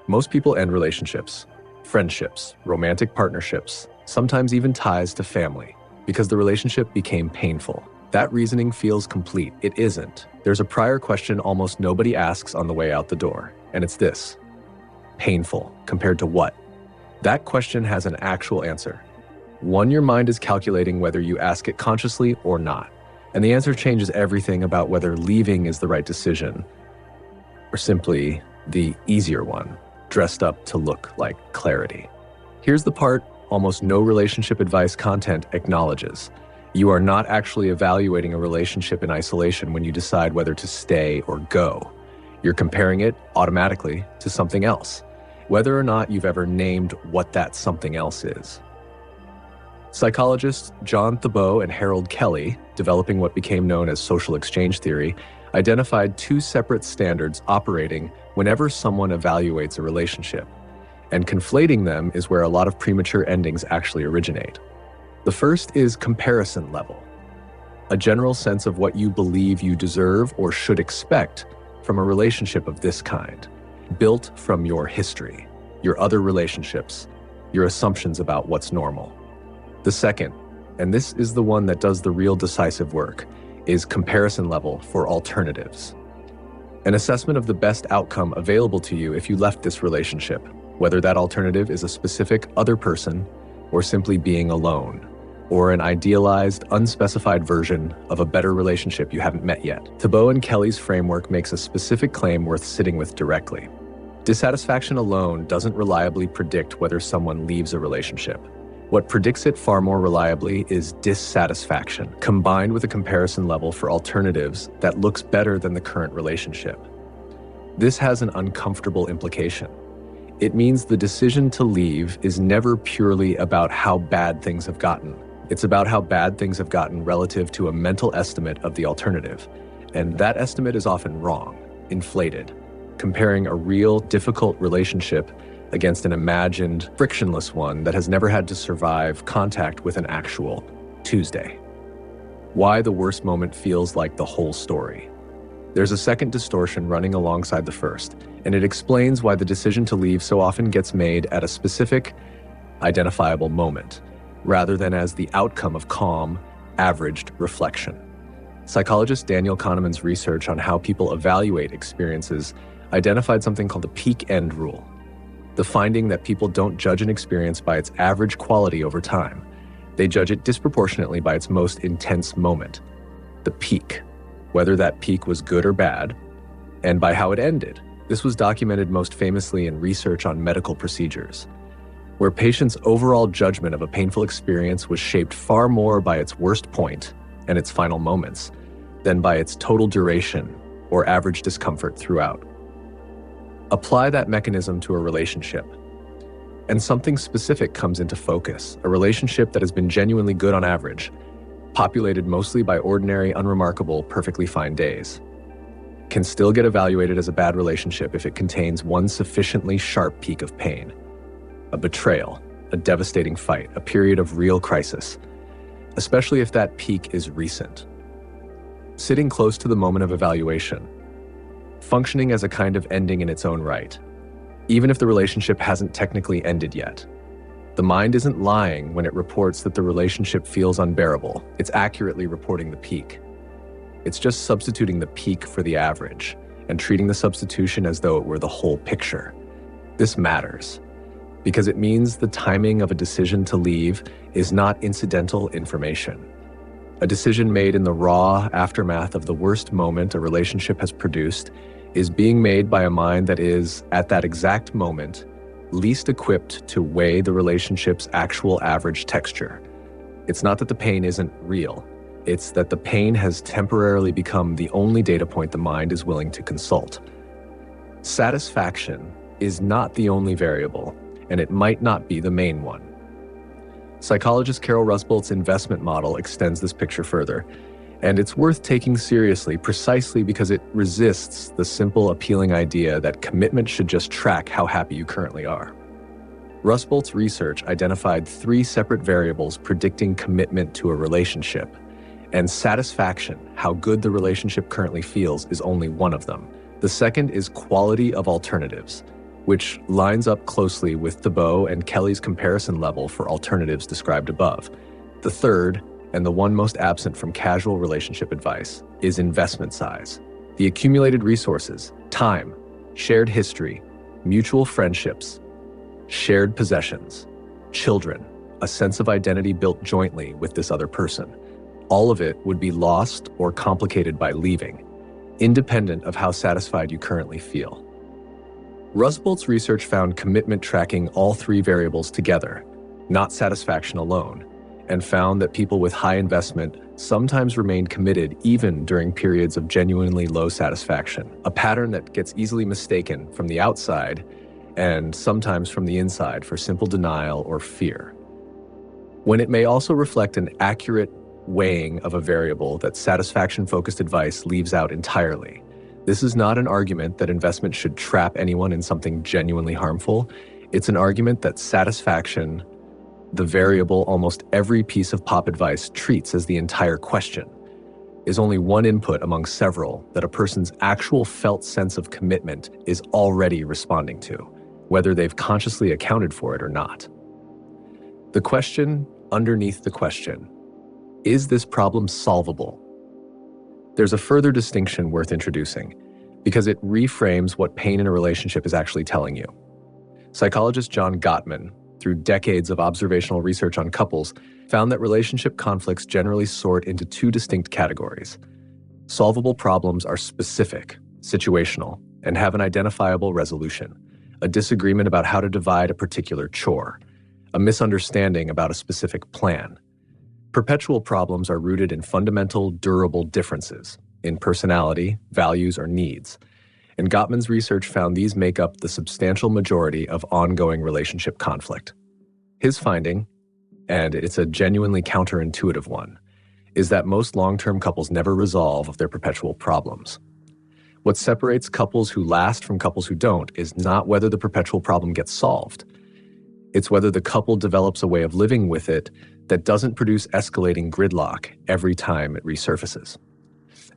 Most people end relationships, friendships, romantic partnerships, sometimes even ties to family, because the relationship became painful. That reasoning feels complete. It isn't. There's a prior question almost nobody asks on the way out the door, and it's this: painful compared to what? That question has an actual answer. One your mind is calculating whether you ask it consciously or not. And the answer changes everything about whether leaving is the right decision, or simply the easier one, dressed up to look like clarity. Here's the part almost no relationship advice content acknowledges. You are not actually evaluating a relationship in isolation when you decide whether to stay or go. You're comparing it automatically to something else, whether or not you've ever named what that something else is. Psychologists John Thibault and Harold Kelly, developing what became known as social exchange theory, identified two separate standards operating whenever someone evaluates a relationship. And conflating them is where a lot of premature endings actually originate. The first is comparison level, a general sense of what you believe you deserve or should expect from a relationship of this kind, built from your history, your other relationships, your assumptions about what's normal. The second, and this is the one that does the real decisive work, is comparison level for alternatives. An assessment of the best outcome available to you if you left this relationship, whether that alternative is a specific other person or simply being alone, or an idealized, unspecified version of a better relationship you haven't met yet. Thibault and Kelly's framework makes a specific claim worth sitting with directly. Dissatisfaction alone doesn't reliably predict whether someone leaves a relationship. What predicts it far more reliably is dissatisfaction, combined with a comparison level for alternatives that looks better than the current relationship. This has an uncomfortable implication. It means the decision to leave is never purely about how bad things have gotten. It's about how bad things have gotten relative to a mental estimate of the alternative. And that estimate is often wrong, inflated, comparing a real, difficult relationship against an imagined, frictionless one that has never had to survive contact with an actual Tuesday. Why the worst moment feels like the whole story. There's a second distortion running alongside the first, and it explains why the decision to leave so often gets made at a specific, identifiable moment, rather than as the outcome of calm, averaged reflection. Psychologist Daniel Kahneman's research on how people evaluate experiences identified something called the peak end rule, the finding that people don't judge an experience by its average quality over time. They judge it disproportionately by its most intense moment, the peak, whether that peak was good or bad, and by how it ended. This was documented most famously in research on medical procedures, where patients' overall judgment of a painful experience was shaped far more by its worst point and its final moments than by its total duration or average discomfort throughout. Apply that mechanism to a relationship, and something specific comes into focus, a relationship that has been genuinely good on average, populated mostly by ordinary, unremarkable, perfectly fine days, can still get evaluated as a bad relationship if it contains one sufficiently sharp peak of pain, a betrayal, a devastating fight, a period of real crisis, especially if that peak is recent. Sitting close to the moment of evaluation, functioning as a kind of ending in its own right, even if the relationship hasn't technically ended yet. The mind isn't lying when it reports that the relationship feels unbearable. It's accurately reporting the peak. It's just substituting the peak for the average and treating the substitution as though it were the whole picture. This matters because it means the timing of a decision to leave is not incidental information. A decision made in the raw aftermath of the worst moment a relationship has produced is being made by a mind that is, at that exact moment, least equipped to weigh the relationship's actual average texture. It's not that the pain isn't real. It's that the pain has temporarily become the only data point the mind is willing to consult. Satisfaction is not the only variable, and it might not be the main one. Psychologist Carol Rusbolt's investment model extends this picture further, and it's worth taking seriously precisely because it resists the simple, appealing idea that commitment should just track how happy you currently are. Rusbolt's research identified 3 separate variables predicting commitment to a relationship, and satisfaction, how good the relationship currently feels, is only one of them. The second is quality of alternatives, which lines up closely with Thibault and Kelly's comparison level for alternatives described above. The third, and the one most absent from casual relationship advice, is investment size. The accumulated resources, time, shared history, mutual friendships, shared possessions, children, a sense of identity built jointly with this other person. All of it would be lost or complicated by leaving, independent of how satisfied you currently feel. Rusbolt's research found commitment tracking all three variables together, not satisfaction alone, and found that people with high investment sometimes remained committed even during periods of genuinely low satisfaction, a pattern that gets easily mistaken from the outside and sometimes from the inside for simple denial or fear. When it may also reflect an accurate weighing of a variable that satisfaction-focused advice leaves out entirely. This is not an argument that investment should trap anyone in something genuinely harmful. It's an argument that satisfaction, the variable almost every piece of pop advice treats as the entire question, is only one input among several that a person's actual felt sense of commitment is already responding to, whether they've consciously accounted for it or not. The question underneath the question: is this problem solvable? There's a further distinction worth introducing because it reframes what pain in a relationship is actually telling you. Psychologist John Gottman, through decades of observational research on couples, found that relationship conflicts generally sort into two distinct categories. Solvable problems are specific, situational, and have an identifiable resolution: a disagreement about how to divide a particular chore, a misunderstanding about a specific plan. Perpetual problems are rooted in fundamental, durable differences in personality, values, or needs. And Gottman's research found these make up the substantial majority of ongoing relationship conflict. His finding, and it's a genuinely counterintuitive one, is that most long-term couples never resolve their perpetual problems. What separates couples who last from couples who don't is not whether the perpetual problem gets solved. It's whether the couple develops a way of living with it that doesn't produce escalating gridlock every time it resurfaces.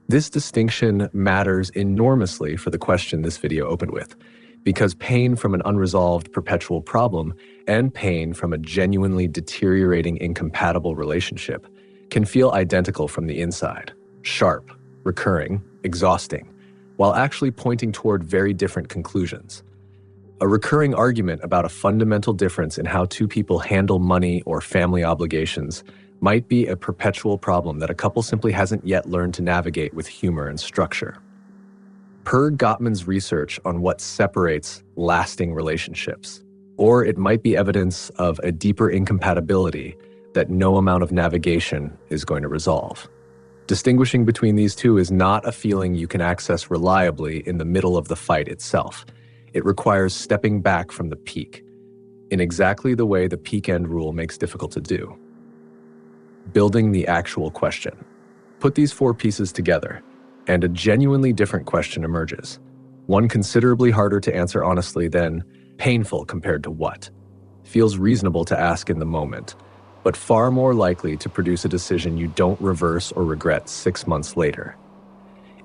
This distinction matters enormously for the question this video opened with, because pain from an unresolved perpetual problem and pain from a genuinely deteriorating incompatible relationship can feel identical from the inside, sharp, recurring, exhausting, while actually pointing toward very different conclusions. A recurring argument about a fundamental difference in how two people handle money or family obligations might be a perpetual problem that a couple simply hasn't yet learned to navigate with humor and structure. Per Gottman's research on what separates lasting relationships, or it might be evidence of a deeper incompatibility that no amount of navigation is going to resolve. Distinguishing between these two is not a feeling you can access reliably in the middle of the fight itself. It requires stepping back from the peak, in exactly the way the peak end rule makes difficult to do. Building the actual question. Put these four pieces together, and a genuinely different question emerges. One considerably harder to answer honestly than painful compared to what. Feels reasonable to ask in the moment, but far more likely to produce a decision you don't reverse or regret 6 months later.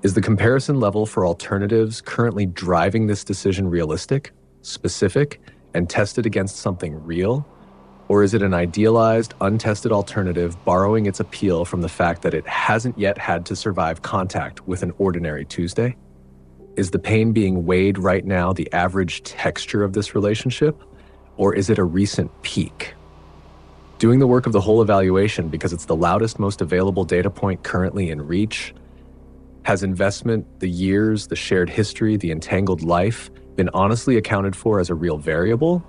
Is the comparison level for alternatives currently driving this decision realistic, specific, and tested against something real? Or is it an idealized, untested alternative borrowing its appeal from the fact that it hasn't yet had to survive contact with an ordinary Tuesday? Is the pain being weighed right now the average texture of this relationship? Or is it a recent peak? Doing the work of the whole evaluation because it's the loudest, most available data point currently in reach? Has investment, the years, the shared history, the entangled life been honestly accounted for as a real variable,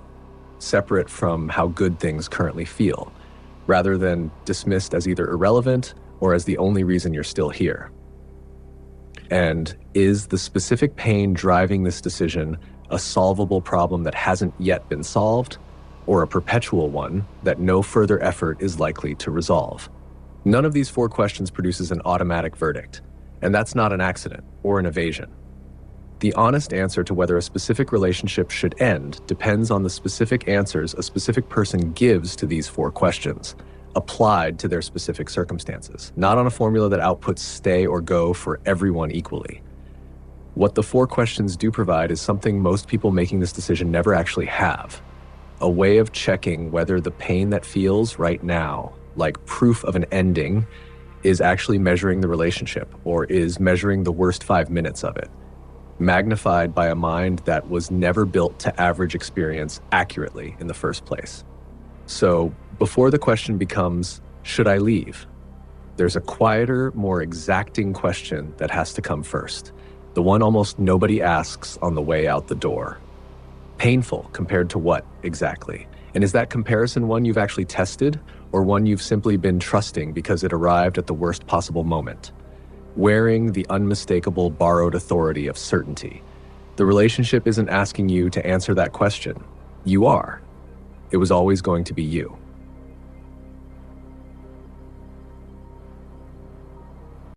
separate from how good things currently feel, rather than dismissed as either irrelevant or as the only reason you're still here? And is the specific pain driving this decision a solvable problem that hasn't yet been solved, or a perpetual one that no further effort is likely to resolve? None of these four questions produces an automatic verdict, and that's not an accident or an evasion. The honest answer to whether a specific relationship should end depends on the specific answers a specific person gives to these four questions, applied to their specific circumstances, not on a formula that outputs stay or go for everyone equally. What the four questions do provide is something most people making this decision never actually have: a way of checking whether the pain that feels right now, like proof of an ending, is actually measuring the relationship or is measuring the worst 5 minutes of it, magnified by a mind that was never built to average experience accurately in the first place. So, before the question becomes, should I leave? There's a quieter, more exacting question that has to come first, the one almost nobody asks on the way out the door. Painful compared to what exactly? And is that comparison one you've actually tested, or one you've simply been trusting because it arrived at the worst possible moment? Wearing the unmistakable borrowed authority of certainty. The relationship isn't asking you to answer that question. You are. It was always going to be you.